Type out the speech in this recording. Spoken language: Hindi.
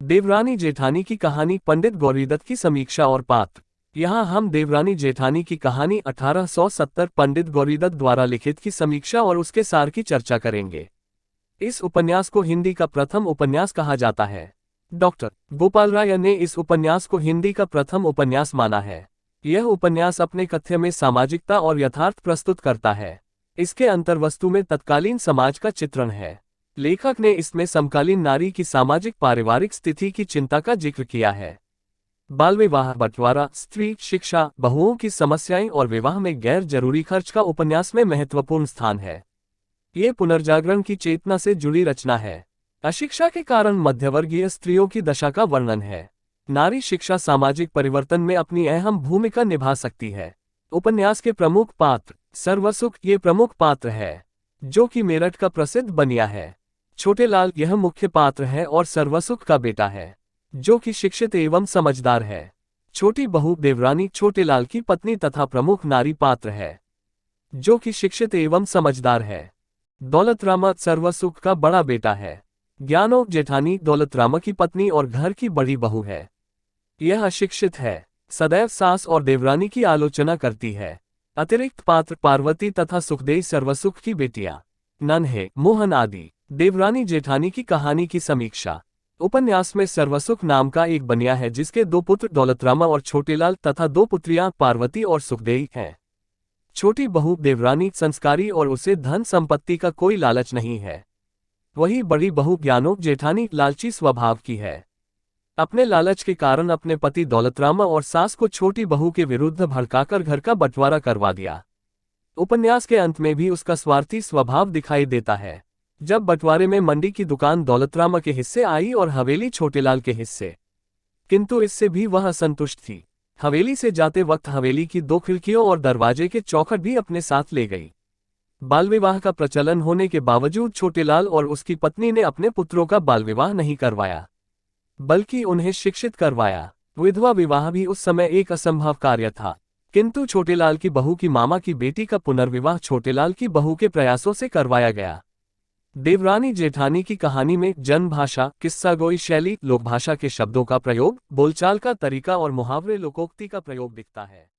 देवरानी जेठानी की कहानी पंडित गौरीदत्त की समीक्षा और पात्र। यहाँ हम देवरानी जेठानी की कहानी 1870 पंडित गौरीदत्त द्वारा लिखित की समीक्षा और उसके सार की चर्चा करेंगे। इस उपन्यास को हिंदी का प्रथम उपन्यास कहा जाता है। डॉक्टर गोपाल राय ने इस उपन्यास को हिंदी का प्रथम उपन्यास माना है। यह उपन्यास अपने कथ्य में सामाजिकता और यथार्थ प्रस्तुत करता है। इसके अंतर्वस्तु में तत्कालीन समाज का चित्रण है। लेखक ने इसमें समकालीन नारी की सामाजिक पारिवारिक स्थिति की चिंता का जिक्र किया है। बाल विवाह, बंटवारा, स्त्री शिक्षा, बहुओं की समस्याएं और विवाह में गैर जरूरी खर्च का उपन्यास में महत्वपूर्ण स्थान है। ये पुनर्जागरण की चेतना से जुड़ी रचना है। अशिक्षा के कारण मध्यवर्गीय स्त्रियों की दशा का वर्णन है। नारी शिक्षा सामाजिक परिवर्तन में अपनी अहम भूमिका निभा सकती है। उपन्यास के प्रमुख पात्र सर्वसुख ये प्रमुख पात्र है, जो कि मेरठ का प्रसिद्ध बनिया है। छोटेलाल यह मुख्य पात्र है और सर्वसुख का बेटा है, जो कि शिक्षित एवं समझदार है। छोटी बहू देवरानी छोटेलाल की पत्नी तथा प्रमुख नारी पात्र है, जो कि शिक्षित एवं समझदार है। दौलतरामा सर्वसुख का बड़ा बेटा है। ज्ञानो जेठानी दौलतरामा की पत्नी और घर की बड़ी बहू है। यह अशिक्षित है, सदैव सास और देवरानी की आलोचना करती है। अतिरिक्त पात्र पार्वती तथा सुखदेई सर्वसुख की बेटियां, नन्हे, मोहन आदि। देवरानी जेठानी की कहानी की समीक्षा। उपन्यास में सर्वसुख नाम का एक बनिया है, जिसके दो पुत्र दौलतरामा और छोटेलाल तथा दो पुत्रियां पार्वती और सुखदेई हैं। छोटी बहू देवरानी संस्कारी और उसे धन संपत्ति का कोई लालच नहीं है। वही बड़ी बहू ज्ञानो जेठानी लालची स्वभाव की है। अपने लालच के कारण अपने पति दौलतरामा और सास को छोटी बहू के विरुद्ध भड़काकर घर का बंटवारा करवा दिया। उपन्यास के अंत में भी उसका स्वार्थी स्वभाव दिखाई देता है। जब बंटवारे में मंडी की दुकान दौलतरामा के हिस्से आई और हवेली छोटेलाल के हिस्से, किंतु इससे भी वह असंतुष्ट थी। हवेली से जाते वक्त हवेली की दो खिड़कियों और दरवाजे के चौखट भी अपने साथ ले गई। बाल विवाह का प्रचलन होने के बावजूद छोटेलाल और उसकी पत्नी ने अपने पुत्रों का बाल विवाह नहीं करवाया, बल्कि उन्हें शिक्षित करवाया। विधवा विवाह भी उस समय एक असंभव कार्य था, किंतु छोटेलाल की बहू की मामा की बेटी का पुनर्विवाह छोटेलाल की बहू के प्रयासों से करवाया गया। देवरानी जेठानी की कहानी में जनभाषा, किस्सागोई शैली, लोकभाषा के शब्दों का प्रयोग, बोलचाल का तरीका और मुहावरे लोकोक्ति का प्रयोग दिखता है।